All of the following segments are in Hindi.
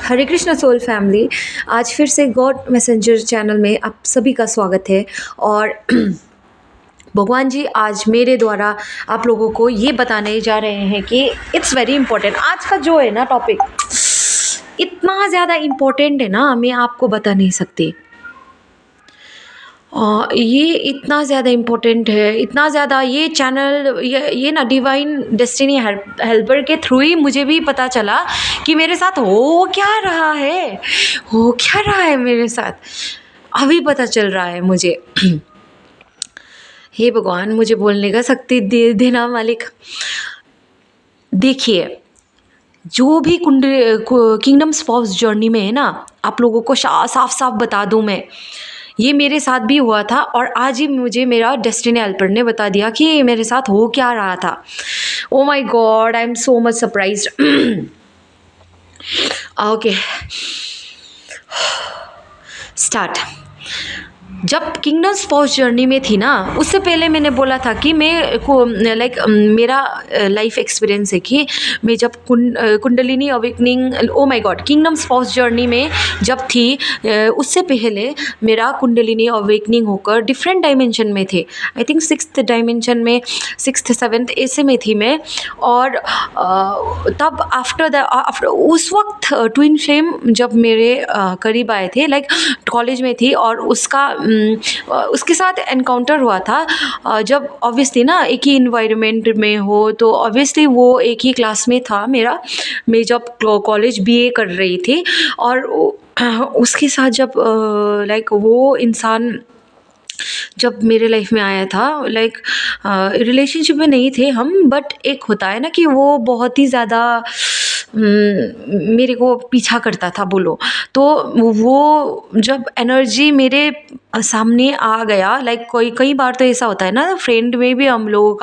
हरे कृष्णा सोल फैमिली। आज फिर से गॉड मैसेंजर चैनल में आप सभी का स्वागत है। और भगवान जी आज मेरे द्वारा आप लोगों को ये बताने जा रहे हैं कि इट्स वेरी इंपॉर्टेंट। आज का जो है ना टॉपिक इतना ज़्यादा इम्पोर्टेंट है ना, मैं आपको बता नहीं सकती। ये इतना ज़्यादा इम्पोर्टेंट है, इतना ज़्यादा ये चैनल ये ना डिवाइन डेस्टिनी हेल्पर के थ्रू ही मुझे भी पता चला कि मेरे साथ हो क्या रहा है मेरे साथ, अभी पता चल रहा है मुझे। हे भगवान, मुझे बोलने का शक्ति दे देना मालिक। देखिए, जो भी किंगडम स्पाउस जर्नी में है ना, आप लोगों को साफ साफ बता दूं मैं, ये मेरे साथ भी हुआ था और आज ही मुझे मेरा डेस्टिनी हेल्पर ने बता दिया कि मेरे साथ हो क्या रहा था। Oh my God, I am so much surprised. Okay, start. जब किंगडम स्पाउस जर्नी में थी ना, उससे पहले मैंने बोला था कि मैं को मेरा लाइफ एक्सपीरियंस है कि मैं जब kundalini awakening, oh my God, kingdom spouse journey में जब थी, उससे पहले मेरा कुंडलिनी अवेकनिंग होकर डिफरेंट डायमेंशन में थे। आई थिंक 6th डायमेंशन में, 6th 7th ऐसे में थी मैं। और तब आफ्टर उस वक्त ट्विन फ्लेम जब मेरे करीब आए थे, लाइक कॉलेज में थी, और उसके साथ एनकाउंटर हुआ था। जब ऑब्वियसली ना एक ही इन्वायरमेंट में हो तो ऑब्वियसली वो एक ही क्लास में था मेरा। मैं जब कॉलेज बीए कर रही थी और उसके साथ जब लाइक वो इंसान जब मेरे लाइफ में आया था, लाइक रिलेशनशिप में नहीं थे हम, बट एक होता है ना कि वो बहुत ही ज़्यादा मेरे को पीछा करता था बोलो। तो वो जब एनर्जी मेरे सामने आ गया, लाइक कई बार तो ऐसा होता है ना, फ्रेंड में भी हम लोगों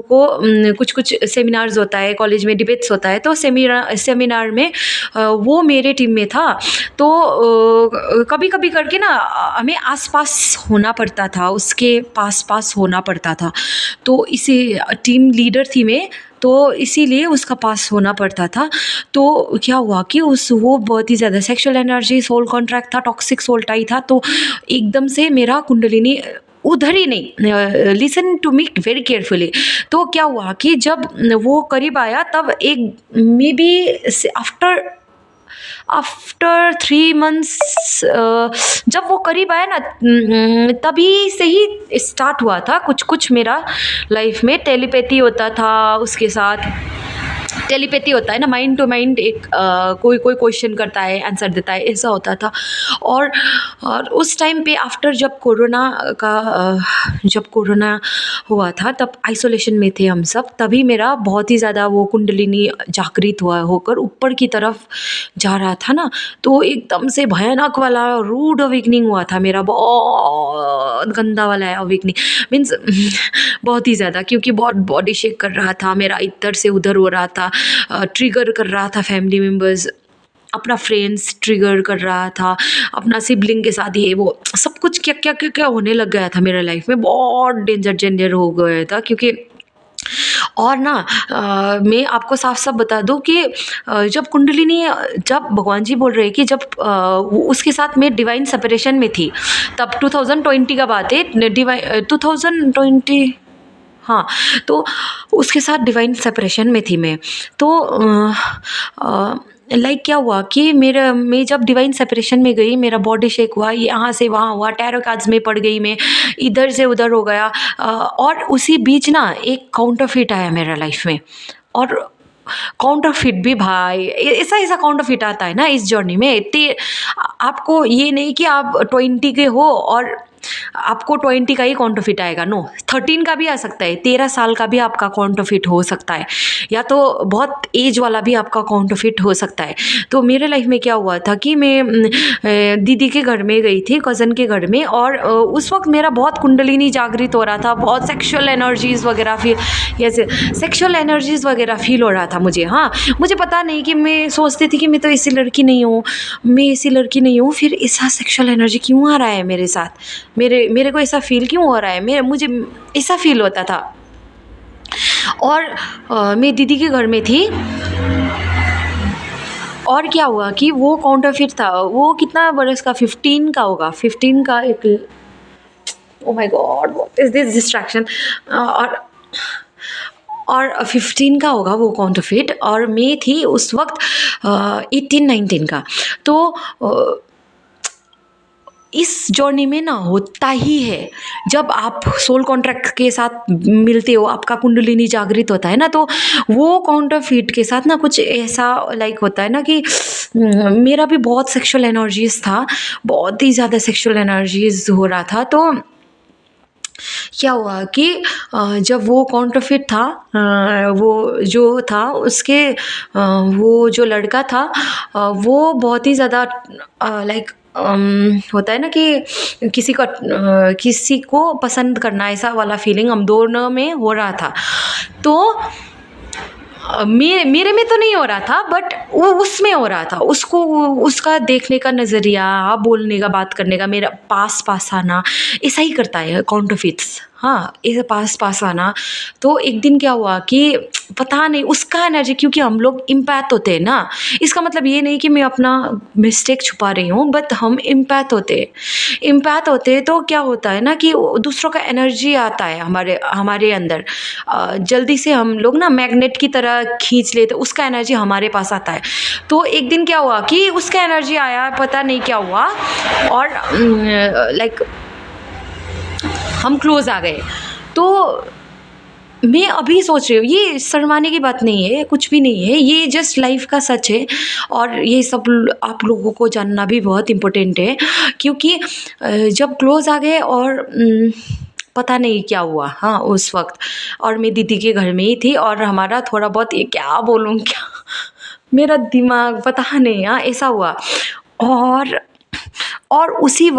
को कुछ कुछ सेमिनार्स होता है, कॉलेज में डिबेट्स होता है, तो सेमिनार में वो मेरे टीम में था। तो कभी कभी करके ना हमें आसपास होना पड़ता था, उसके पास होना पड़ता था। तो इसी टीम लीडर थी मैं, तो इसीलिए उसका पास होना पड़ता था। तो क्या हुआ कि वो बहुत ही ज़्यादा सेक्सुअल एनर्जी, सोल कॉन्ट्रैक्ट था, टॉक्सिक सोल टाई था। तो एकदम से मेरा कुंडलिनी उधर ही नहीं, listen to me very carefully. तो क्या हुआ कि जब वो करीब आया, तब एक मे बी आफ्टर 3 months जब वो करीब आया ना, तभी से ही स्टार्ट हुआ था कुछ कुछ मेरा लाइफ में। टेलीपैथी होता था उसके साथ। टेलीपैथी होता है ना, माइंड टू माइंड, एक कोई क्वेश्चन करता है, आंसर देता है, ऐसा होता था। और उस टाइम पे आफ्टर जब कोरोना हुआ था, तब आइसोलेशन में थे हम सब। तभी मेरा बहुत ही ज़्यादा वो कुंडलिनी जागृत होकर ऊपर की तरफ जा रहा था ना। तो एकदम से भयानक वाला रूड अवेकनिंग हुआ था मेरा, बहुत गंदा वाला अवेकनिंग, मीन्स बहुत ही ज़्यादा, क्योंकि बहुत बॉडी शेक कर रहा था मेरा, इधर से उधर हो रहा था, ट्रिगर कर रहा था फैमिली मेम्बर्स, अपना फ्रेंड्स ट्रिगर कर रहा था, अपना सिबलिंग के साथ ये वो सब कुछ क्या क्या क्या क्या होने लग गया था मेरे लाइफ में। बहुत डेंजर हो गया था, क्योंकि और ना मैं आपको साफ साफ बता दूं कि जब कुंडलिनी, जब भगवान जी बोल रहे हैं कि जब उसके साथ मैं डिवाइन सेपरेशन में थी, तब 2020 का बात है, 2020, हाँ। तो उसके साथ डिवाइन सेपरेशन में थी मैं। तो लाइक क्या हुआ कि मैं जब डिवाइन सेपरेशन में गई, मेरा बॉडी शेक हुआ, यहाँ से वहाँ हुआ, टैरो कार्ड्स में पड़ गई मैं, इधर से उधर हो गया। और उसी बीच ना एक काउंटरफिट आया मेरा लाइफ में। और काउंटरफिट भी भाई, ऐसा काउंटरफिट आता है ना इस जर्नी में। आपको ये नहीं कि आप 20 के हो और आपको 20 का ही काउंटरफिट आएगा, नो, 13 का भी आ सकता है, 13 साल का भी आपका काउंटरफिट हो सकता है, या तो बहुत एज वाला भी आपका काउंटरफिट हो सकता है। तो मेरे लाइफ में क्या हुआ था कि मैं दीदी के घर में गई थी, कज़न के घर में, और उस वक्त मेरा बहुत कुंडलिनी जागृत हो रहा था, बहुत सेक्सुअल एनर्जीज़ वगैरह फील हो रहा था मुझे। हाँ, मुझे पता नहीं कि मैं सोचती थी कि मैं तो ऐसी लड़की नहीं हूँ, फिर ऐसा सेक्सुअल एनर्जी क्यों आ रहा है मेरे साथ, मेरे को ऐसा फील क्यों हो रहा है, मुझे ऐसा फील होता था। और मैं दीदी के घर में थी, और क्या हुआ कि वो काउंटरफिट था। वो कितना बरस का, 15 का होगा, 15 का एक, oh my God what is this distraction. और 15 का होगा वो काउंटरफिट, और मैं थी उस वक्त 18-19 का। तो इस जर्नी में ना होता ही है, जब आप सोल कॉन्ट्रैक्ट के साथ मिलते हो, आपका कुंडलिनी जागृत होता है ना, तो वो काउंटरफिट के साथ ना कुछ ऐसा लाइक होता है ना कि मेरा भी बहुत सेक्सुअल एनर्जीज था, बहुत ही ज़्यादा सेक्सुअल एनर्जीज हो रहा था। तो क्या हुआ कि जब वो काउंटरफिट था, वो जो था उसके वो जो लड़का था, वो बहुत ही ज़्यादा लाइक होता है ना कि किसी को पसंद करना, ऐसा वाला फीलिंग हम दोनों में हो रहा था। तो मेरे में तो नहीं हो रहा था, बट वो उसमें हो रहा था। उसको उसका देखने का नज़रिया, बोलने का, बात करने का, मेरा पास पास आना, ऐसा ही करता है काउंटरफिट्स। हाँ, ऐसे पास पास आना। तो एक दिन क्या हुआ कि पता नहीं उसका एनर्जी, क्योंकि हम लोग इम्पैथ होते हैं ना, इसका मतलब ये नहीं कि मैं अपना मिस्टेक छुपा रही हूँ, बट हम इम्पैथ होते हैं। तो क्या होता है ना कि दूसरों का एनर्जी आता है हमारे हमारे अंदर, जल्दी से हम लोग ना मैग्नेट की तरह खींच लेते, उसका एनर्जी हमारे पास आता है। तो एक दिन क्या हुआ कि उसका एनर्जी आया, पता नहीं क्या हुआ, और लाइक हम क्लोज आ गए। तो मैं अभी सोच रही हूँ, ये शर्माने की बात नहीं है, कुछ भी नहीं है, ये जस्ट लाइफ का सच है। और ये सब आप लोगों को जानना भी बहुत इम्पोर्टेंट है, क्योंकि जब क्लोज आ गए और पता नहीं क्या हुआ, हाँ उस वक्त। और मैं दीदी के घर में ही थी, और हमारा थोड़ा बहुत, ये क्या बोलूँ क्या, मेरा दिमाग पता नहीं, हाँ ऐसा हुआ। और उसी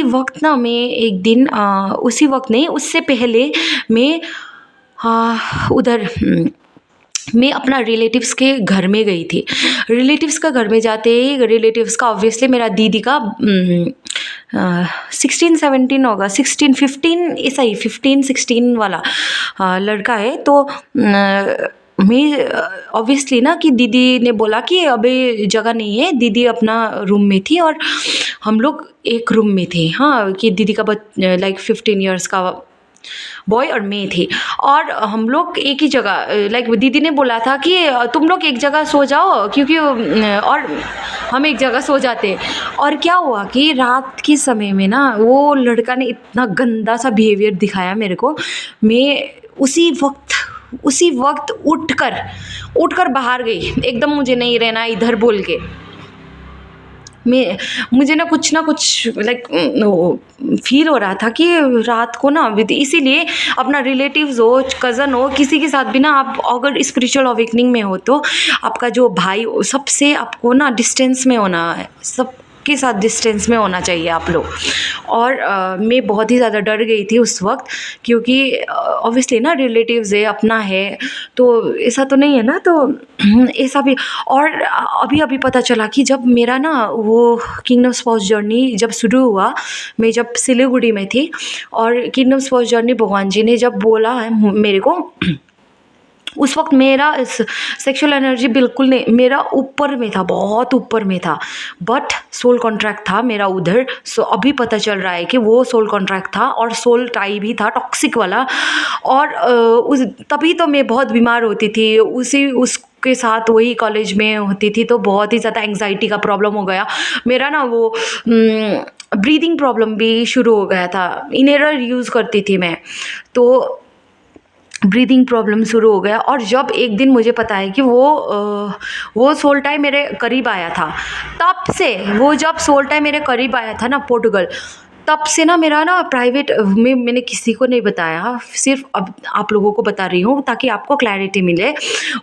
वक्त ना मैं एक दिन उसी वक्त नहीं, उससे पहले मैं उधर मैं अपना रिलेटिव्स के घर में गई थी। रिलेटिव्स का घर में जाते ही, रिलेटिव्स का ऑब्वियसली मेरा दीदी का 16-17 होगा, 16-15 ऐसा ही, 15-16 वाला लड़का है। तो मैं ऑब्वियसली ना कि दीदी ने बोला कि अभी जगह नहीं है, दीदी अपना रूम में थी और हम लोग एक रूम में थे। हाँ, कि दीदी का लाइक 15 इयर्स का बॉय और मैं थी, और हम लोग एक ही जगह, लाइक दीदी ने बोला था कि तुम लोग एक जगह सो जाओ, क्योंकि और हम एक जगह सो जाते। और क्या हुआ कि रात के समय में ना वो लड़का ने इतना गंदा सा बिहेवियर दिखाया मेरे को। मैं उसी वक्त उठकर बाहर गई, एकदम मुझे नहीं रहना इधर बोल के। मुझे ना कुछ लाइक फील हो रहा था कि रात को ना, इसीलिए अपना रिलेटिव्स हो, कज़न हो, किसी के साथ भी ना, आप अगर स्पिरिचुअल अवेकनिंग में हो तो आपका जो भाई, सबसे आपको ना डिस्टेंस में होना है, सबके साथ डिस्टेंस में होना चाहिए आप लोग। और मैं बहुत ही ज़्यादा डर गई थी उस वक्त, क्योंकि ऑब्वियसली ना रिलेटिव्स है, अपना है, तो ऐसा तो नहीं है ना, तो ऐसा भी। और अभी पता चला कि जब मेरा ना वो किंगडम स्पाउस जर्नी जब शुरू हुआ, मैं जब सिलीगुड़ी में थी, और किंगडम स्पाउस जर्नी भगवान जी ने जब बोला है मेरे को, उस वक्त मेरा सेक्सुअल एनर्जी बिल्कुल नहीं, मेरा ऊपर में था, बहुत ऊपर में था, बट सोल कॉन्ट्रैक्ट था मेरा उधर। सो अभी पता चल रहा है कि वो सोल कॉन्ट्रैक्ट था, और सोल टाई भी था, टॉक्सिक वाला। और तभी तो मैं बहुत बीमार होती थी, उसके साथ वही कॉलेज में होती थी, तो बहुत ही ज़्यादा एंग्जाइटी का प्रॉब्लम हो गया मेरा ना। वो ब्रीदिंग प्रॉब्लम भी शुरू हो गया था, इनहेलर यूज़ करती थी मैं, तो ब्रीदिंग प्रॉब्लम शुरू हो गया। और जब एक दिन मुझे पता है कि वो सोल टाई मेरे करीब आया था, तब से वो जब सोल टाई मेरे करीब आया था ना पोर्टुगल, तब से ना मेरा ना प्राइवेट में, मैंने किसी को नहीं बताया, सिर्फ अब आप लोगों को बता रही हूँ ताकि आपको क्लैरिटी मिले।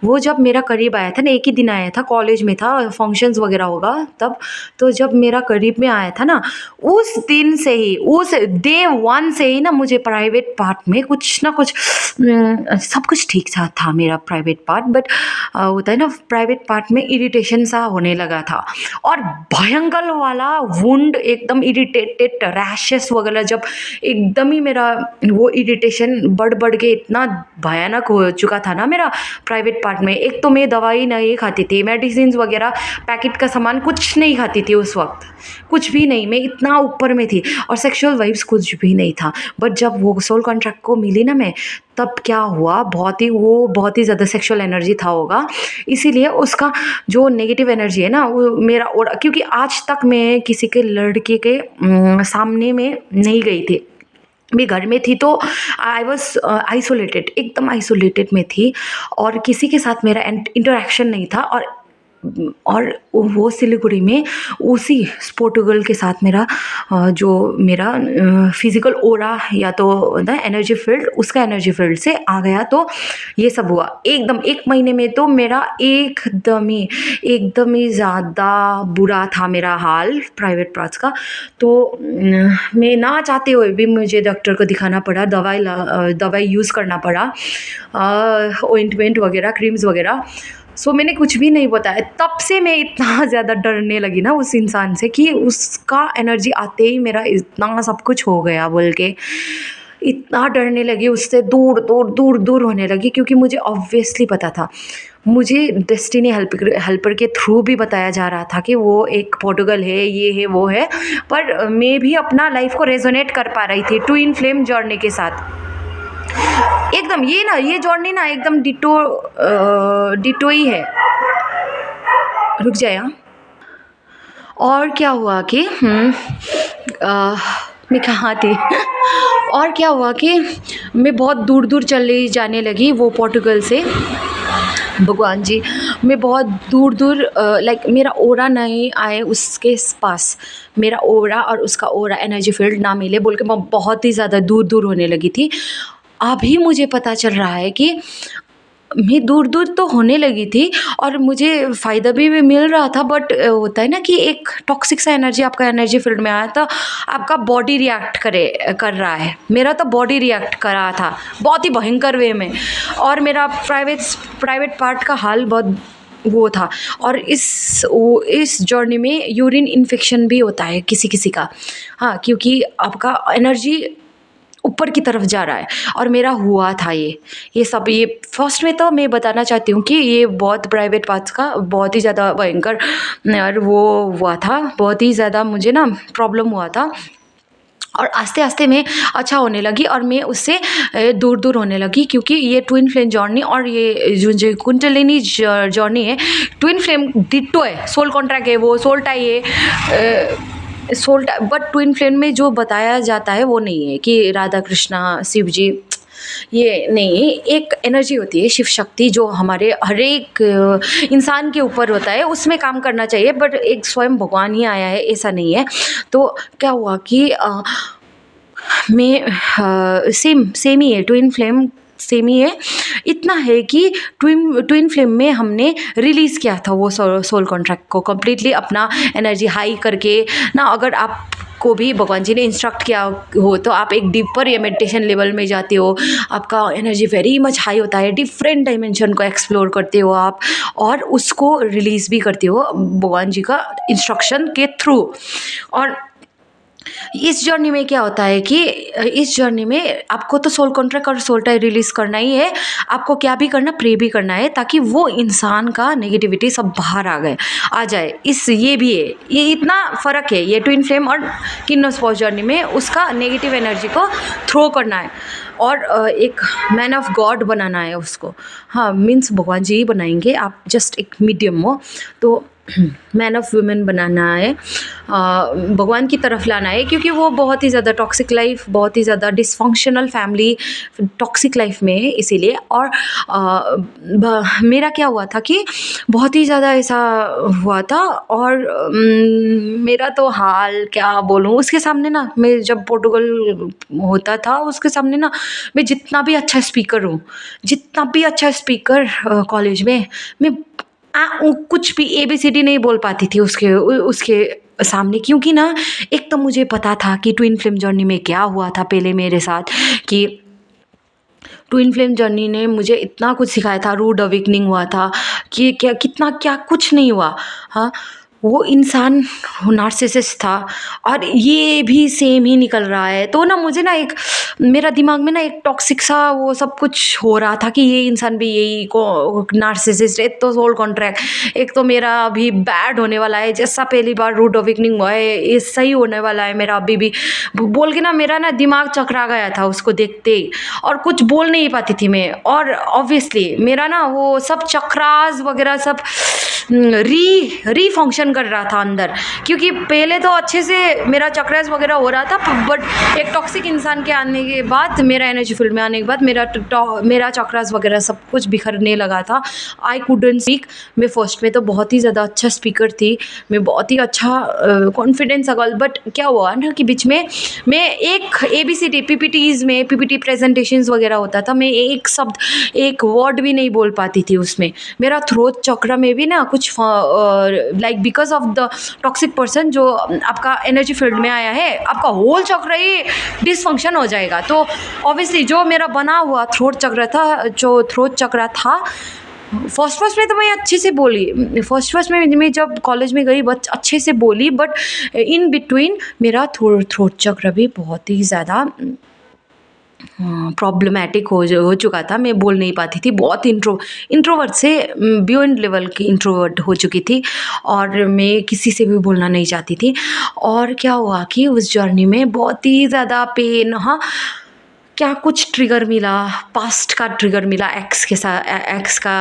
वो जब मेरा करीब आया था ना, एक ही दिन आया था, कॉलेज में था, फंक्शंस वगैरह होगा तब, तो जब मेरा करीब में आया था ना, उस दिन से ही, उस डे 1 से ही ना मुझे प्राइवेट पार्ट में कुछ ना कुछ सब कुछ ठीक सा था मेरा प्राइवेट पार्ट, बट होता है ना प्राइवेट पार्ट में इरिटेशन सा होने लगा था, और भयंकर वाला वुंड, एकदम इरिटेटेड रैशेस वगैरह, जब एकदम ही मेरा वो इरिटेशन बढ़ के इतना भयानक हो चुका था ना मेरा प्राइवेट पार्ट में। एक तो मैं दवाई नहीं खाती थी, मेडिसिन वगैरह पैकेट का सामान कुछ नहीं खाती थी उस वक्त, कुछ भी नहीं, मैं इतना ऊपर में थी, और सेक्सुअल वाइब्स कुछ भी नहीं था। बट जब वो सोल कॉन्ट्रैक्ट को मिली ना मैं, तब क्या हुआ, बहुत ही ज़्यादा सेक्सुअल एनर्जी था होगा, इसीलिए उसका जो नेगेटिव एनर्जी है ना वो मेरा, और क्योंकि आज तक मैं किसी के लड़के के सामने में नहीं गई थी, मैं घर में थी, तो आई वॉज आइसोलेटेड, एकदम आइसोलेटेड में थी, और किसी के साथ मेरा इंटरेक्शन नहीं था। और वो सिलीगुड़ी में उसी पोर्टुगल के साथ मेरा जो मेरा फिज़िकल ओरा या तो ना एनर्जी फील्ड, उसका एनर्जी फील्ड से आ गया, तो ये सब हुआ एकदम 1 महीने में। तो मेरा एकदम ही ज़्यादा बुरा था मेरा हाल प्राइवेट पार्ट्स का। तो मैं ना चाहते हुए भी मुझे डॉक्टर को दिखाना पड़ा, दवाई यूज़ करना पड़ा, ऑइंटमेंट वगैरह, क्रीम्स वगैरह। सो मैंने कुछ भी नहीं बताया। तब से मैं इतना ज़्यादा डरने लगी ना उस इंसान से कि उसका एनर्जी आते ही मेरा इतना सब कुछ हो गया बोल के, इतना डरने लगी उससे, दूर होने लगी, क्योंकि मुझे ऑब्वियसली पता था, मुझे डेस्टिनी हेल्पर के थ्रू भी बताया जा रहा था कि वो एक पोर्टुगल है, ये है, वो है, पर मैं भी अपना लाइफ को रेजोनेट कर पा रही थी ट्विन फ्लेम जर्नी के साथ। एकदम ये जर्नी ना एकदम डिटो ही है। रुक जाए हाँ। और क्या हुआ कि मैं कहाँ थी और क्या हुआ कि मैं बहुत दूर चली जाने लगी वो पोर्टुगल से। भगवान जी, मैं बहुत दूर लाइक मेरा ओरा नहीं आए उसके पास, मेरा ओरा और उसका ओरा एनर्जी फील्ड ना मिले बोल के मैं बहुत ही ज़्यादा दूर होने लगी थी। अभी मुझे पता चल रहा है कि मैं दूर तो होने लगी थी और मुझे फ़ायदा भी मिल रहा था, बट होता है ना कि एक टॉक्सिक सा एनर्जी आपका एनर्जी फील्ड में आया, तो आपका बॉडी रिएक्ट कर रहा है। मेरा तो बॉडी रिएक्ट कर रहा था बहुत ही भयंकर वे में, और मेरा प्राइवेट पार्ट का हाल बहुत वो था। और इस जर्नी में यूरिन इन्फेक्शन भी होता है किसी का, हाँ, क्योंकि आपका एनर्जी ऊपर की तरफ जा रहा है, और मेरा हुआ था ये सब। ये फर्स्ट में तो मैं बताना चाहती हूँ कि ये बहुत प्राइवेट पार्ट्स का बहुत ही ज़्यादा भयंकर और वो हुआ था, बहुत ही ज़्यादा मुझे ना प्रॉब्लम हुआ था, और आस्ते आस्ते मैं अच्छा होने लगी और मैं उससे दूर होने लगी, क्योंकि ये ट्विन फ्लेम जर्नी और ये जो कुंडलिनी जर्नी है, ट्विन फ्लेम डिट्टो है, सोल कॉन्ट्रैक्ट है, वो सोल टाई है, सोल, बट ट्विन फ्लेम में जो बताया जाता है वो नहीं है कि राधा कृष्णा शिव जी, ये नहीं, एक एनर्जी होती है शिव शक्ति जो हमारे हर एक इंसान के ऊपर होता है, उसमें काम करना चाहिए, बट एक स्वयं भगवान ही आया है ऐसा नहीं है। तो क्या हुआ कि मैं सेम ही है, ट्विन फ्लेम सेम ही है। इतना है कि ट्विन फ्लेम में हमने रिलीज़ किया था वो सोल कॉन्ट्रैक्ट को कम्प्लीटली अपना एनर्जी हाई करके ना। अगर आप को भी भगवान जी ने इंस्ट्रक्ट किया हो तो आप एक डीपर या मेडिटेशन लेवल में जाते हो, आपका एनर्जी वेरी मच हाई होता है, डिफरेंट डायमेंशन को एक्सप्लोर करते हो आप, और उसको रिलीज़ भी करते हो भगवान जी का इंस्ट्रक्शन के थ्रू। और इस जर्नी में क्या होता है कि इस जर्नी में आपको तो सोल कॉन्ट्रैक्ट और सोल टाई रिलीज़ करना ही है, आपको क्या भी करना, प्रे भी करना है, ताकि वो इंसान का नेगेटिविटी सब बाहर आ जाए। ये भी है, ये इतना फ़र्क है ये ट्विन फ्लेम और किंगडम स्पोर्स जर्नी में, उसका नेगेटिव एनर्जी को थ्रो करना है और एक मैन ऑफ गॉड बनाना है उसको। हाँ, मीन्स भगवान जी ही बनाएंगे, आप जस्ट एक मीडियम हो, तो मैन ऑफ वुमेन बनाना है, भगवान की तरफ लाना है, क्योंकि वो बहुत ही ज़्यादा टॉक्सिक लाइफ, बहुत ही ज़्यादा डिसफंक्शनल फैमिली टॉक्सिक लाइफ में है, इसीलिए। और मेरा क्या हुआ था कि बहुत ही ज़्यादा ऐसा हुआ था, और मेरा तो हाल क्या बोलूँ उसके सामने ना, मैं जब पोर्टुगल होता था उसके सामने ना, मैं जितना भी अच्छा स्पीकर कॉलेज में, मैं कुछ भी ABCD नहीं बोल पाती थी उसके सामने, क्योंकि ना एक तो मुझे पता था कि ट्विन फ्लेम जर्नी में क्या हुआ था पहले मेरे साथ, कि ट्विन फ्लेम जर्नी ने मुझे इतना कुछ सिखाया था, रूड अवेकनिंग हुआ था कि क्या कुछ नहीं हुआ। हाँ, वो इंसान नार्सिसिस्ट था और ये भी सेम ही निकल रहा है। तो ना मुझे ना एक मेरा दिमाग में ना एक टॉक्सिक सा वो सब कुछ हो रहा था कि ये इंसान भी यही को नार्सिसिस्ट, एक तो सोल कॉन्ट्रैक्ट, एक तो मेरा अभी बैड होने वाला है, जैसा पहली बार रूड अवेकनिंग हुआ है ये सही होने वाला है मेरा अभी भी बोल के ना मेरा ना दिमाग चकरा गया था उसको देखते ही, और कुछ बोल नहीं पाती थी मैं। और ऑब्वियसली मेरा ना वो सब चक्रास वगैरह सब री फंक्शन कर रहा था अंदर, क्योंकि पहले तो अच्छे से मेरा चक्रास वगैरह हो रहा था, बट एक टॉक्सिक इंसान के आने के बाद, मेरा एनर्जी फील्ड में आने के बाद मेरा चक्रास वगैरह सब कुछ बिखरने लगा था। I couldn't speak. मैं फर्स्ट में तो बहुत ही ज़्यादा अच्छा स्पीकर थी, मैं बहुत ही अच्छा कॉन्फिडेंस गर्ल, बट क्या हुआ ना कि बीच में मैं एक ABCD PPTs में PPT प्रेजेंटेशंस वगैरह होता था, मैं एक शब्द एक वर्ड भी नहीं बोल पाती थी उसमें। मेरा थ्रोट चक्र में भी ना कुछ like because of the toxic person जो आपका एनर्जी फील्ड में आया है, आपका होल चक्र ही डिसफंक्शन हो जाएगा। तो ऑब्वियसली जो मेरा बना हुआ थ्रोट चक्र था, फर्स्ट में तो मैं अच्छे से बोली, फर्स्ट में मैं जब कॉलेज में गई बहुत अच्छे से बोली, बट इन बिटवीन मेरा थ्रोट चक्र भी बहुत ही ज़्यादा प्रॉब्लमेटिक हो चुका था। मैं बोल नहीं पाती थी, बहुत इंट्रोवर्ट से बियॉन्ड लेवल की इंट्रोवर्ट हो चुकी थी, और मैं किसी से भी बोलना नहीं चाहती थी। और क्या हुआ कि उस जर्नी में बहुत ही ज़्यादा पेन, हाँ क्या कुछ ट्रिगर मिला, पास्ट का ट्रिगर मिला, एक्स का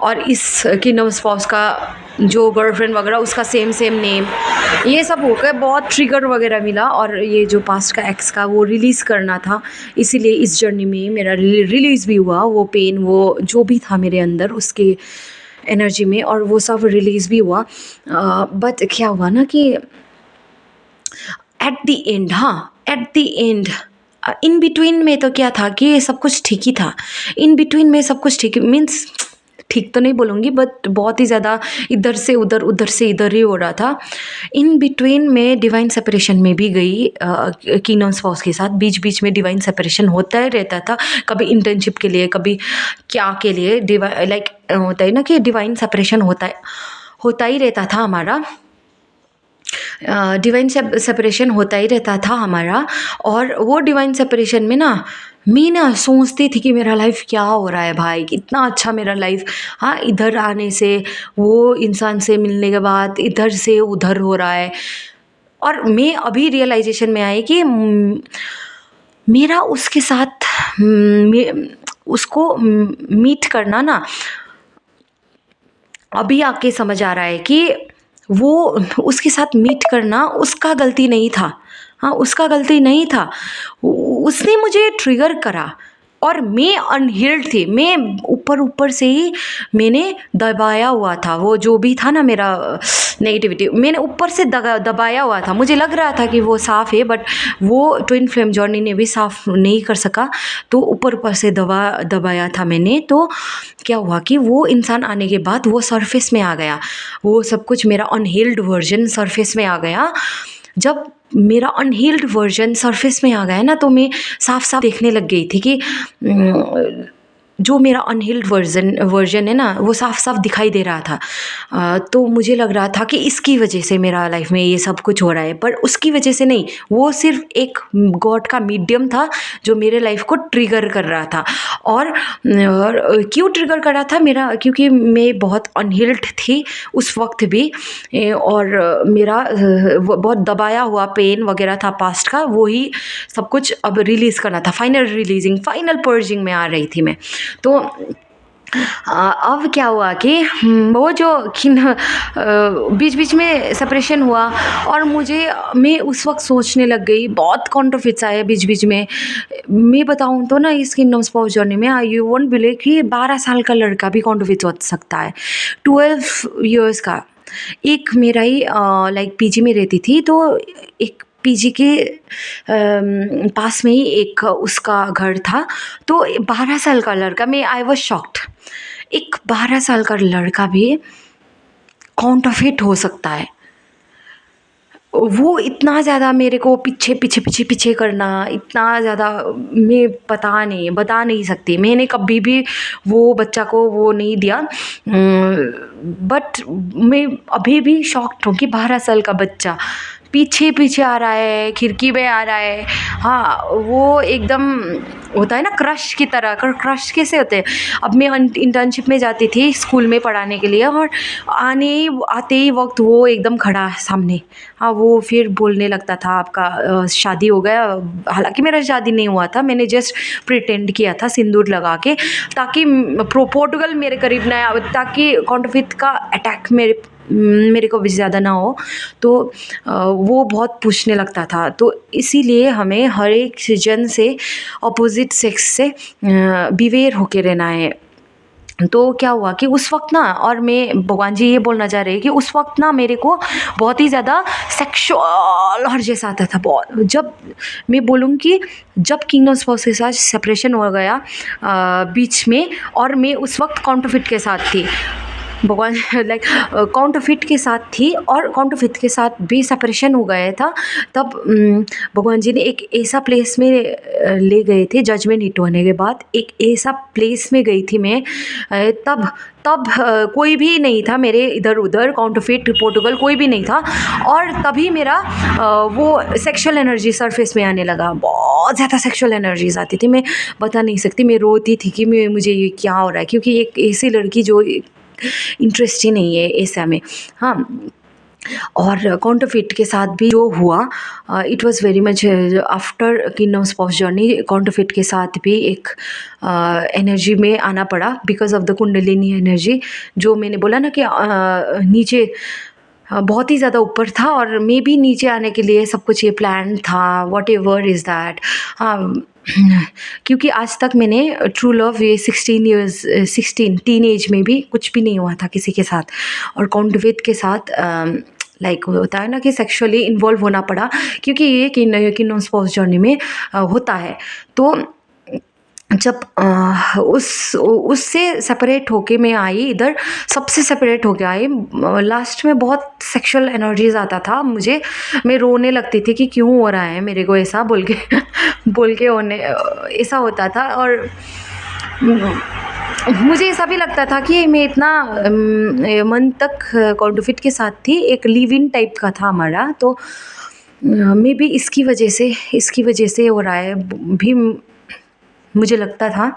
और इस किंगडम स्पाउस का जो गर्लफ्रेंड वगैरह उसका सेम नेम, ये सब हो गए, बहुत ट्रिगर वगैरह मिला। और ये जो पास्ट का एक्स का वो रिलीज़ करना था, इसीलिए इस जर्नी में मेरा रिलीज़ भी हुआ, वो पेन वो जो भी था मेरे अंदर उसके एनर्जी में, और वो सब रिलीज़ भी हुआ। बट क्या हुआ ना कि at the and in between में तो क्या था कि सब कुछ ठीक ही था। इन बिटवीन में सब कुछ ठीक मीन्स ठीक तो नहीं बोलूँगी, बट बहुत ही ज़्यादा इधर से इधर ही हो रहा था। इन बिटवीन में डिवाइन सेपरेशन में भी गई किंगडम स्पाउस के साथ। बीच में डिवाइन सेपरेशन होता ही रहता था, कभी इंटर्नशिप के लिए, कभी क्या के लिए, लाइक होता है ना कि डिवाइन सेपरेशन होता ही रहता था हमारा, डिवाइन सेपरेशन होता ही रहता था हमारा। और वो डिवाइन सेपरेशन में ना मैं ना सोचती थी कि मेरा लाइफ क्या हो रहा है भाई, कितना अच्छा मेरा लाइफ, हाँ इधर आने से, वो इंसान से मिलने के बाद इधर से उधर हो रहा है। और मैं अभी रियलाइजेशन में आई कि मेरा उसके साथ उसको मीट करना ना, अभी आके समझ आ रहा है कि वो उसके साथ मीट करना उसका गलती नहीं था, हाँ उसका गलती नहीं था, उसने मुझे ट्रिगर करा और मैं अनहील्ड थी। मैं ऊपर से ही मैंने दबाया हुआ था, वो जो भी था ना मेरा नेगेटिविटी, मैंने ऊपर से दबाया हुआ था। मुझे लग रहा था कि वो साफ़ है, बट वो ट्विन फ्लेम जर्नी ने भी साफ़ नहीं कर सका, तो ऊपर से दबाया था मैंने। तो क्या हुआ कि वो इंसान आने के बाद वो सरफेस में आ गया, वो सब कुछ मेरा अनहील्ड वर्जन सरफेस में आ गया। जब मेरा अनहील्ड वर्जन सरफेस में आ गया ना, तो मैं साफ देखने लग गई थी कि जो मेरा अनहील्ड वर्जन है ना, वो साफ दिखाई दे रहा था। तो मुझे लग रहा था कि इसकी वजह से मेरा लाइफ में ये सब कुछ हो रहा है, पर उसकी वजह से नहीं, वो सिर्फ एक गॉड का मीडियम था जो मेरे लाइफ को ट्रिगर कर रहा था। और क्यों ट्रिगर कर रहा था मेरा, क्योंकि मैं बहुत अनहील्ड थी उस वक्त भी, और मेरा बहुत दबाया हुआ पेन वगैरह था पास्ट का, वही सब कुछ अब रिलीज़ करना था। फाइनल पर्जिंग में आ रही थी मैं। तो अब क्या हुआ कि वो जो बीच में सेपरेशन हुआ, और मैं उस वक्त सोचने लग गई, बहुत कॉन्ट्रोवर्सी आया बीच में। मैं बताऊं तो ना, इस किंगडम स्पाउस जर्नी में यू वोंट बिलीव कि 12 साल का लड़का भी कॉन्ट्रोवर्सी हो सकता है, 12 इयर्स का। एक मेरा ही लाइक पीजी में रहती थी, तो एक पीजी के पास में ही एक उसका घर था। तो 12 साल का लड़का, आई वॉज शॉक्ड, एक 12 साल का लड़का भी काउंटरफेट हो सकता है। वो इतना ज़्यादा मेरे को पीछे पीछे पीछे पीछे करना, इतना ज़्यादा, मैं बता नहीं सकती। मैंने कभी भी वो बच्चा को वो नहीं दिया। बट मैं अभी भी शॉक्ड हूँ कि 12 साल का बच्चा पीछे पीछे आ रहा है, खिड़की में आ रहा है। हाँ, वो एकदम होता है ना क्रश की तरह। क्रश कैसे होते हैं? अब मैं इंटर्नशिप में जाती थी स्कूल में पढ़ाने के लिए, और आते ही वक्त वो एकदम खड़ा सामने। हाँ, वो फिर बोलने लगता था आपका शादी हो गया। हालांकि मेरा शादी नहीं हुआ था, मैंने जस्ट प्रिटेंड किया था सिंदूर लगा के, ताकि पोर्टुगल मेरे करीब ना आए, ताकि कॉन्ट्रफिट का अटैक मेरे को भी ज़्यादा ना हो। तो वो बहुत पूछने लगता था। तो इसीलिए हमें हर एक जन से, अपोजिट सेक्स से बिवेयर होके रहना है। तो क्या हुआ कि उस वक्त ना, और मैं भगवान जी ये बोलना चाह रहे हैं कि उस वक्त ना मेरे को बहुत ही ज़्यादा सेक्सुअल हर जैसा आता था। बहुत, जब मैं बोलूँ कि जब किंगडम स्पाउस के साथ सेपरेशन हो गया बीच में, और मैं उस वक्त काउंटरफिट के साथ थी, भगवान लाइक काउंटरफिट के साथ थी, और काउंटरफिट के साथ भी सेपरेशन हो गया था। तब भगवान जी ने एक ऐसा प्लेस में ले गए थे, जजमेंट हिट होने के बाद एक ऐसा प्लेस में गई थी मैं। तब तब कोई भी नहीं था मेरे इधर उधर, काउंटरफिट पोर्टुगल कोई भी नहीं था। और तभी मेरा वो सेक्सुअल एनर्जी सरफेस में आने लगा। बहुत ज़्यादा सेक्सुअल एनर्जीज आती थी, मैं बता नहीं सकती। मैं रोती थी कि मुझे ये क्या हो रहा है, क्योंकि एक ऐसी लड़की जो इंटरेस्ट ही नहीं है ऐसा में। हाँ, और काउंटरफिट के साथ भी जो हुआ, it was very much after kingdom spouse journey. Counterfeit के साथ भी एक एनर्जी में आना पड़ा because of the kundalini energy. जो मैंने बोला ना कि नीचे बहुत ही ज़्यादा ऊपर था, और मे भी नीचे आने के लिए सब कुछ ये प्लान था, वॉट एवर इज़ दैट। हाँ, क्योंकि आज तक मैंने ट्रू लव ये 16 टीन एज में भी कुछ भी नहीं हुआ था किसी के साथ, और काउंटरफिट के साथ लाइक होता है ना कि सेक्सुअली इन्वॉल्व होना पड़ा, क्योंकि ये किंगडम स्पाउस जर्नी में होता है। तो जब उससे सेपरेट होके मैं आई इधर, सबसे सेपरेट होके आई, लास्ट में बहुत सेक्सुअल एनर्जीज आता था मुझे। मैं रोने लगती थी कि क्यों हो रहा है मेरे को ऐसा, बोल के होने ऐसा होता था। और मुझे ऐसा भी लगता था कि मैं इतना मन तक काउंटरफिट के साथ थी, एक लिव इन टाइप का था हमारा। तो मे बी इसकी वजह से हो रहा है भी, मुझे लगता था।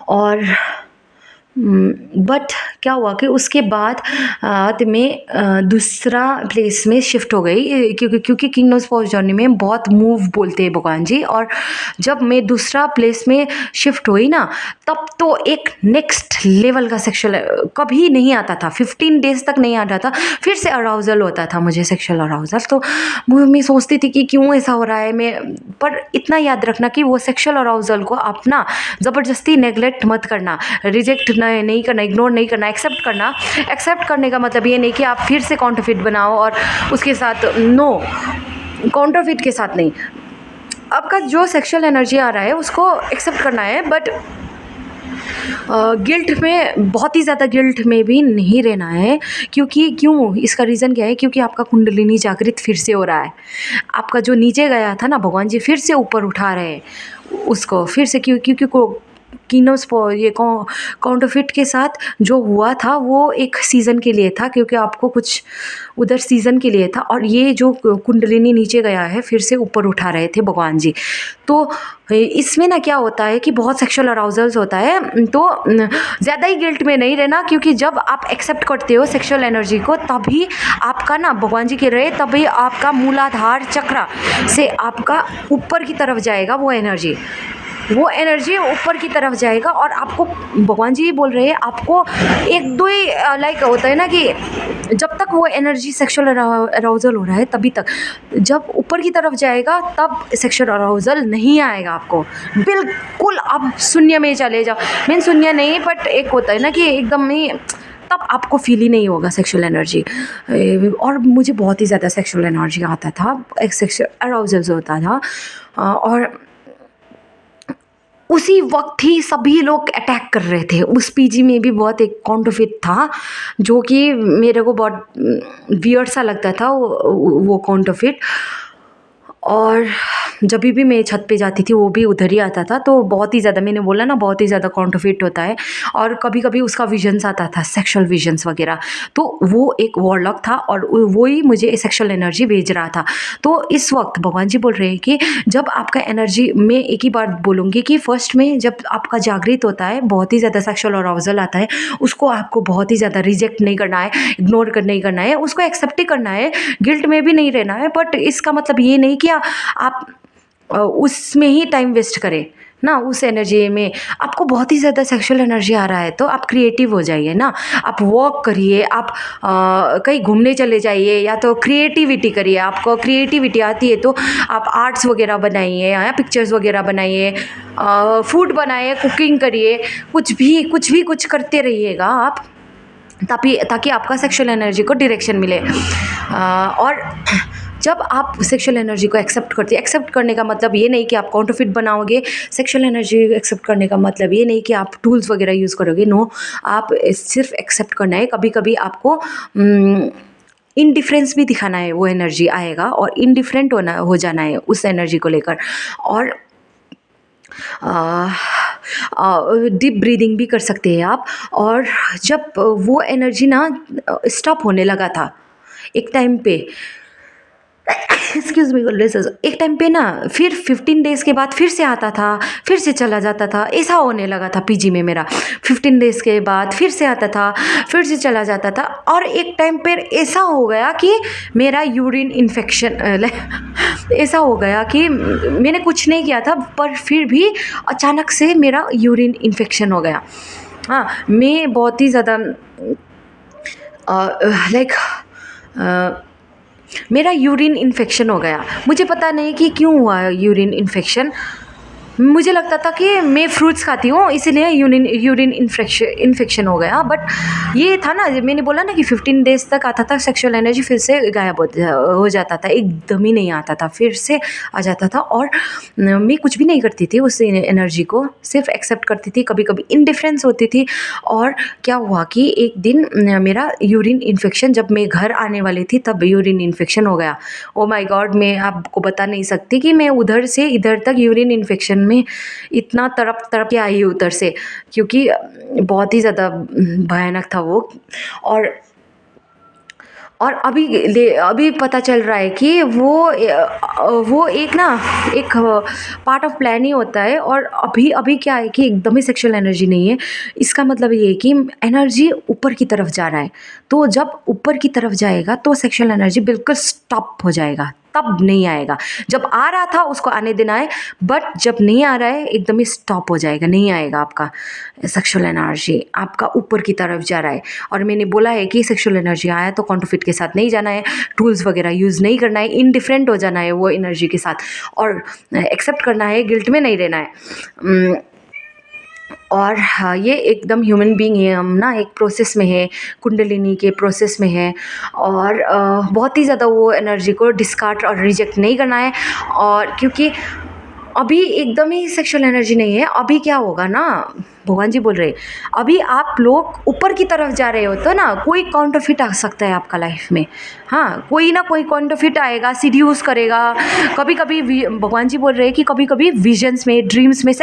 और बट क्या हुआ कि उसके बाद मैं दूसरा प्लेस में शिफ्ट हो गई, क्योंकि किंगडम स्पाउस जर्नी में बहुत मूव बोलते हैं भगवान जी। और जब मैं दूसरा प्लेस में शिफ्ट हुई ना, तब तो एक नेक्स्ट लेवल का सेक्सुअल कभी नहीं आता था, 15 डेज तक नहीं आता था। फिर से अराउजल होता था मुझे, सेक्सुअल अराउजल। तो मैं सोचती थी कि क्यों ऐसा हो रहा है। पर इतना याद रखना कि वो सेक्सुअल अराउजल को अपना ज़बरदस्ती नेगलेक्ट मत करना, रिजेक्ट नहीं करना, इग्नोर नहीं करना, एक्सेप्ट करना। एक्सेप्ट करने का मतलब ये नहीं कि आप फिर से काउंटरफिट बनाओ और उसके साथ, नो, काउंटरफिट के साथ नहीं। आपका जो सेक्सुअल एनर्जी आ रहा है उसको एक्सेप्ट करना है, बट गिल्ट में, बहुत ही ज़्यादा गिल्ट में भी नहीं रहना है। क्यों इसका रीज़न क्या है? क्योंकि आपका कुंडलिनी जागृत फिर से हो रहा है। आपका जो नीचे गया था ना, भगवान जी फिर से ऊपर उठा रहे हैं उसको फिर से। क्योंकि किंगडम ये काउंटरफिट के साथ जो हुआ था वो एक सीज़न के लिए था, क्योंकि आपको कुछ उधर सीज़न के लिए था। और ये जो कुंडलिनी नीचे गया है फिर से ऊपर उठा रहे थे भगवान जी। तो इसमें ना क्या होता है कि बहुत सेक्सुअल अराउजल्स होता है। तो ज़्यादा ही गिल्ट में नहीं रहना, क्योंकि जब आप एक्सेप्ट करते हो सेक्सुअल एनर्जी को, तभी आपका ना भगवान जी के रहे, तभी आपका मूलाधार चक्र से आपका ऊपर की तरफ जाएगा वो एनर्जी ऊपर की तरफ जाएगा। और आपको भगवान जी बोल रहे हैं, आपको एक दो ही लाइक होता है ना कि जब तक वो एनर्जी सेक्सुअल अराउजल हो रहा है तभी तक, जब ऊपर की तरफ जाएगा तब सेक्सुअल अराउजल नहीं आएगा आपको। बिल्कुल आप शून्य में चले जाओ, मीन शून्य नहीं, बट एक होता है ना कि एकदम ही, तब आपको फील ही नहीं होगा सेक्सुअल एनर्जी। और मुझे बहुत ही ज़्यादा सेक्सुअल एनर्जी आता था, एक सेक्सुअल अराउजल होता था। और उसी वक्त ही सभी लोग अटैक कर रहे थे। उस पीजी में भी बहुत एक काउंटरफिट था जो कि मेरे को बहुत वियर्ड सा लगता था वो काउंटरफिट। और जब भी मैं छत पे जाती थी वो भी उधर ही आता था, तो बहुत ही ज़्यादा, मैंने बोला ना, बहुत ही ज़्यादा काउंटरफिट होता है। और कभी कभी उसका विजन्स आता था, सेक्सुअल विजन्स वगैरह, तो वो एक वॉरलॉक था और वो ही मुझे सेक्सुअल एनर्जी भेज रहा था। तो इस वक्त भगवान जी बोल रहे हैं कि जब आपका एनर्जी, मैं एक ही बात बोलूँगी कि फर्स्ट में जब आपका जागृत होता है, बहुत ही ज़्यादा सेक्सुअल अराउजल आता है, उसको आपको बहुत ही ज़्यादा रिजेक्ट नहीं करना है, इग्नोर नहीं करना है, उसको एक्सेप्ट ही करना है, गिल्ट में भी नहीं रहना है। बट इसका मतलब ये नहीं कि आप उसमें ही टाइम वेस्ट करें ना। उस एनर्जी में आपको बहुत ही ज़्यादा सेक्सुअल एनर्जी आ रहा है तो आप क्रिएटिव हो जाइए ना, आप वॉक करिए, आप कहीं घूमने चले जाइए, या तो क्रिएटिविटी करिए। आपको क्रिएटिविटी आती है तो आप आर्ट्स वगैरह बनाइए, या पिक्चर्स वगैरह बनाइए, फूड बनाइए, कुकिंग करिए, कुछ करते रहिएगा आप, ताकि आपका सेक्सुअल एनर्जी को डायरेक्शन मिले। और जब आप सेक्सुअल एनर्जी को एक्सेप्ट करने का मतलब ये नहीं कि आप काउंटरफिट बनाओगे। सेक्सुअल एनर्जी एक्सेप्ट करने का मतलब ये नहीं कि आप टूल्स वगैरह यूज़ करोगे। नो, आप सिर्फ एक्सेप्ट करना है। कभी कभी आपको इनडिफरेंस भी दिखाना है, वो एनर्जी आएगा और इनडिफरेंट हो जाना है उस एनर्जी को लेकर। और डीप ब्रीदिंग भी कर सकते हैं आप। और जब वो एनर्जी ना स्टॉप होने लगा था एक टाइम पे, एक्सक्यूज़ मी, एक टाइम पे ना, फिर 15 डेज़ के बाद फिर से आता था, फिर से चला जाता था, ऐसा होने लगा था पीजी में मेरा। 15 डेज़ के बाद फिर से आता था, फिर से चला जाता था। और एक टाइम पर ऐसा हो गया कि मेरा यूरिन इन्फेक्शन ऐसा हो गया कि मैंने कुछ नहीं किया था, पर फिर भी अचानक से मेरा यूरिन इन्फेक्शन हो गया। हाँ, मैं बहुत ही ज़्यादा मेरा यूरिन इन्फेक्शन हो गया। मुझे पता नहीं कि क्यों हुआ यूरिन इन्फेक्शन। मुझे लगता था कि मैं फ्रूट्स खाती हूँ इसीलिए यूरिन इन्फेक्शन हो गया। बट ये था ना, मैंने बोला ना कि 15 डेज़ तक आता था सेक्सुअल एनर्जी, फिर से गायब हो जाता था, एकदम ही नहीं आता था, फिर से आ जाता था। और मैं कुछ भी नहीं करती थी उस एनर्जी को, सिर्फ एक्सेप्ट करती थी। कभी कभी इनडिफरेंस होती थी। और क्या हुआ कि एक दिन मेरा यूरिन इन्फेक्शन, जब मैं घर आने वाली थी तब यूरिन इन्फेक्शन हो गया। ओ माय गॉड, मैं आपको बता नहीं सकती कि मैं उधर से इधर तक यूरिन इन्फेक्शन में इतना तड़प के आई उधर से, क्योंकि बहुत ही ज़्यादा भयानक था वो। और अभी पता चल रहा है कि वो एक पार्ट ऑफ प्लान ही होता है। और अभी क्या है कि एकदम ही सेक्सुअल एनर्जी नहीं है। इसका मतलब ये है कि एनर्जी ऊपर की तरफ जा रहा है, तो जब ऊपर की तरफ जाएगा तो सेक्सुअल एनर्जी बिल्कुल स्टॉप हो जाएगा, तब नहीं आएगा। जब आ रहा था उसको आने देना है, बट जब नहीं आ रहा है एकदम ही स्टॉप हो जाएगा, नहीं आएगा आपका सेक्सुअल एनर्जी, आपका ऊपर की तरफ जा रहा है। और मैंने बोला है कि सेक्सुअल एनर्जी आया तो काउंटरफिट के साथ नहीं जाना है, टूल्स वगैरह यूज़ नहीं करना है, इनडिफरेंट हो जाना है वो एनर्जी के साथ, और एक्सेप्ट करना है, गिल्ट में नहीं रहना है। और हाँ, ये एकदम ह्यूमन बीइंग है हम ना, एक प्रोसेस में है, कुंडलिनी के प्रोसेस में है। और बहुत ही ज़्यादा वो एनर्जी को डिस्कार्ड और रिजेक्ट नहीं करना है। और क्योंकि अभी एकदम ही सेक्सुअल एनर्जी नहीं है। अभी क्या होगा ना, भगवान जी बोल रहे, अभी आप लोग ऊपर की तरफ जा रहे हो तो ना कोई काउंटरफिट आ सकता है आपका लाइफ में। हाँ, कोई ना कोई काउंटरफिट आएगा, सीड्यूस करेगा। कभी कभी भगवान जी बोल रहे हैं कि कभी कभी विजन्स में, ड्रीम्स में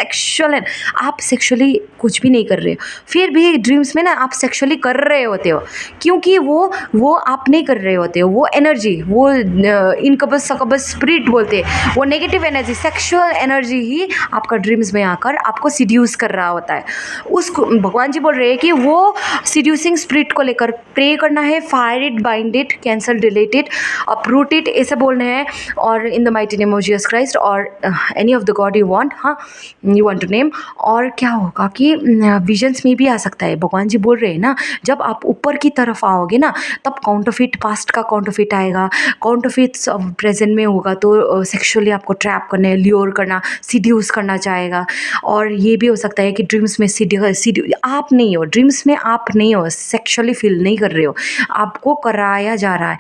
आप सेक्सुअली कुछ भी नहीं कर रहे हो, फिर भी ड्रीम्स में ना आप सेक्सुअली कर रहे होते हो, क्योंकि वो आप नहीं कर रहे होते हो। वो एनर्जी, वो इनकबस सकबस स्पिरिट बोलते हैं, वो नेगेटिव एनर्जी, सेक्सुअल एनर्जी ही आपका ड्रीम्स में आकर आपको सीड्यूस कर रहा होता है। उसको भगवान जी बोल रहे हैं कि वो सीड्यूसिंग स्पिरिट को लेकर प्रे करना है, fire it, bind it, cancel, delete it, uproot it, ऐसे बोलने हैं। और in the mighty name of Jesus Christ, और any of the god you want, हाँ, यू वांट टू नेम। और क्या होगा कि विजन्स में भी आ सकता है। भगवान जी बोल रहे हैं ना, जब आप ऊपर की तरफ आओगे ना, तब काउंटरफिट, पास्ट का काउंटरफिट आएगा, काउंटरफिट प्रेजेंट में होगा तो सेक्सुअली आपको ट्रैप करना, ल्योर करना, सीड्यूस करना चाहेगा। और ये भी हो सकता है कि ड्रीम्स ड्रीम्स में आप नहीं हो, ड्रीम्स में आप नहीं हो, सेक्सुअली फील नहीं कर रहे हो, आपको कराया जा रहा है।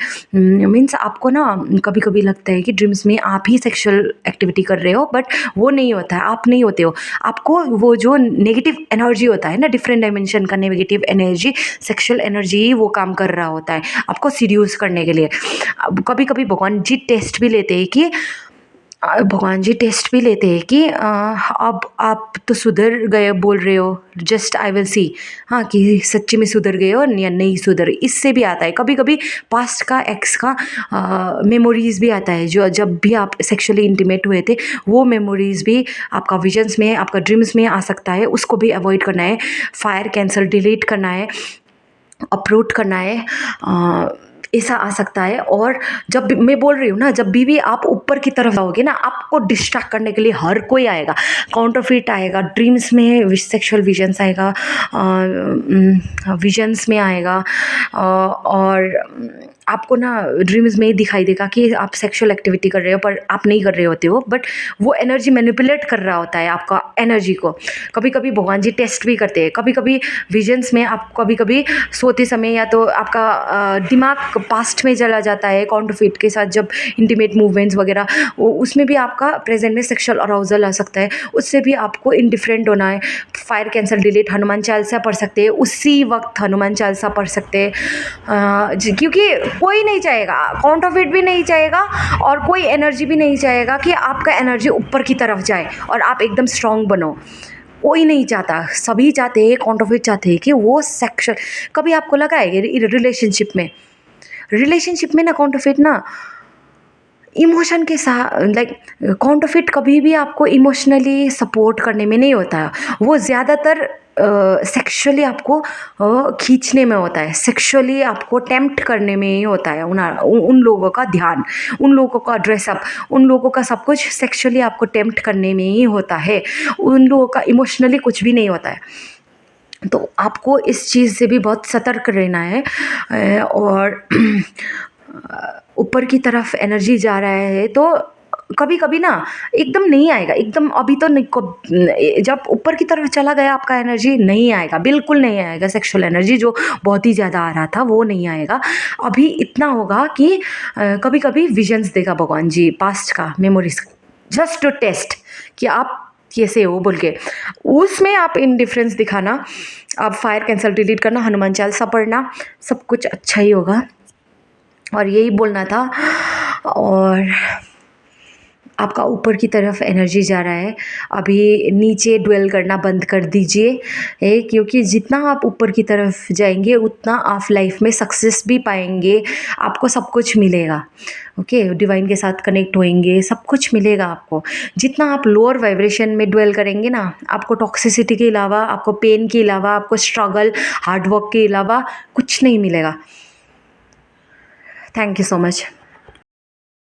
मीन्स आपको ना कभी कभी लगता है कि ड्रीम्स में आप ही सेक्सुअल एक्टिविटी कर रहे हो, बट वो नहीं होता है, आप नहीं होते हो। आपको वो जो नेगेटिव एनर्जी होता है ना, डिफरेंट डायमेंशन का नेगेटिव एनर्जी, सेक्सुअल एनर्जी ही वो काम कर रहा होता है आपको सीड्यूस करने के लिए। कभी कभी भगवान जी टेस्ट भी लेते हैं कि अब आप तो सुधर गए बोल रहे हो, जस्ट आई विल सी, हाँ, कि सच्ची में सुधर गए हो या नहीं सुधर। इससे भी आता है कभी कभी पास्ट का, एक्स का मेमोरीज़ भी आता है, जो जब भी आप सेक्सुअली इंटीमेट हुए थे वो मेमोरीज़ भी आपका विजन्स में, आपका ड्रीम्स में आ सकता है। उसको भी अवॉइड करना है, फायर कैंसल, डिलीट करना है, अपलोड करना है, ऐसा आ सकता है। और जब भी मैं बोल रही हूँ ना, जब भी आप ऊपर की तरफ जाओगे ना, आपको डिस्ट्रैक्ट करने के लिए हर कोई आएगा, काउंटरफिट आएगा, ड्रीम्स में सेक्सुअल विजन्स आएगा, विजन्स में आएगा, और आपको ना ड्रीम्स में ही दिखाई देगा कि आप सेक्सुअल एक्टिविटी कर रहे हो, पर आप नहीं कर रहे होते हो, बट वो एनर्जी मैनिपुलेट कर रहा होता है आपका एनर्जी को। कभी कभी भगवान जी टेस्ट भी करते हैं, कभी कभी विजन्स में आप कभी कभी सोते समय या तो आपका दिमाग पास्ट में चला जाता है काउंटरफिट के साथ, जब इंटीमेट मूवमेंट्स वगैरह, उसमें भी आपका प्रेजेंट में सेक्सुअल अराउजल आ सकता है, उससे भी आपको इंडिफरेंट होना है। Fire cancel, delete, Hanuman Chalisa पढ़ सकते हैं, उसी वक्त हनुमान चालीसा पढ़ सकते हैं, क्योंकि कोई नहीं चाहेगा, काउंटरफिट भी नहीं चाहेगा, और कोई एनर्जी भी नहीं चाहेगा कि आपका एनर्जी ऊपर की तरफ जाए और आप एकदम स्ट्रांग बनो। कोई नहीं चाहता, सभी चाहते हैं, काउंटरफिट चाहते हैं कि वो सेक्सुअल। कभी आपको लगा है रिलेशनशिप में ना काउंटरफिट ना इमोशन के साथ, लाइक काउंटरफिट कभी भी आपको इमोशनली सपोर्ट करने में नहीं होता है, वो ज़्यादातर सेक्सुअली आपको खींचने में होता है, सेक्सुअली आपको टेम्प्ट करने में ही होता है। उन लोगों का ध्यान, उन लोगों का ड्रेसअप, उन लोगों का सब कुछ सेक्सुअली आपको टेम्प्ट करने में ही होता है, उन लोगों का इमोशनली कुछ भी नहीं होता है। तो आपको इस चीज़ से भी बहुत सतर्क रहना है। और ऊपर की तरफ एनर्जी जा रहा है तो कभी कभी ना एकदम नहीं आएगा, एकदम अभी तो नहीं, जब ऊपर की तरफ चला गया आपका एनर्जी नहीं आएगा, बिल्कुल नहीं आएगा। सेक्सुअल एनर्जी जो बहुत ही ज़्यादा आ रहा था वो नहीं आएगा। अभी इतना होगा कि कभी कभी विजन्स देगा भगवान जी पास्ट का, मेमोरीज, जस्ट टू टेस्ट कि आप कैसे हो बोल के। उसमें आप इंडिफरेंस दिखाना, आप फायर कैंसल, डिलीट करना, हनुमान चालीसा पढ़ना, सब कुछ अच्छा ही होगा। और यही बोलना था। और आपका ऊपर की तरफ एनर्जी जा रहा है, अभी नीचे ड्वेल करना बंद कर दीजिए, क्योंकि जितना आप ऊपर की तरफ जाएंगे उतना आप लाइफ में सक्सेस भी पाएंगे, आपको सब कुछ मिलेगा। ओके, डिवाइन के साथ कनेक्ट होएंगे, सब कुछ मिलेगा आपको। जितना आप लोअर वाइब्रेशन में ड्वेल करेंगे ना, आपको टॉक्सिसिटी के अलावा, आपको पेन के अलावा, आपको स्ट्रगल, हार्डवर्क के अलावा कुछ नहीं मिलेगा। Thank you so much.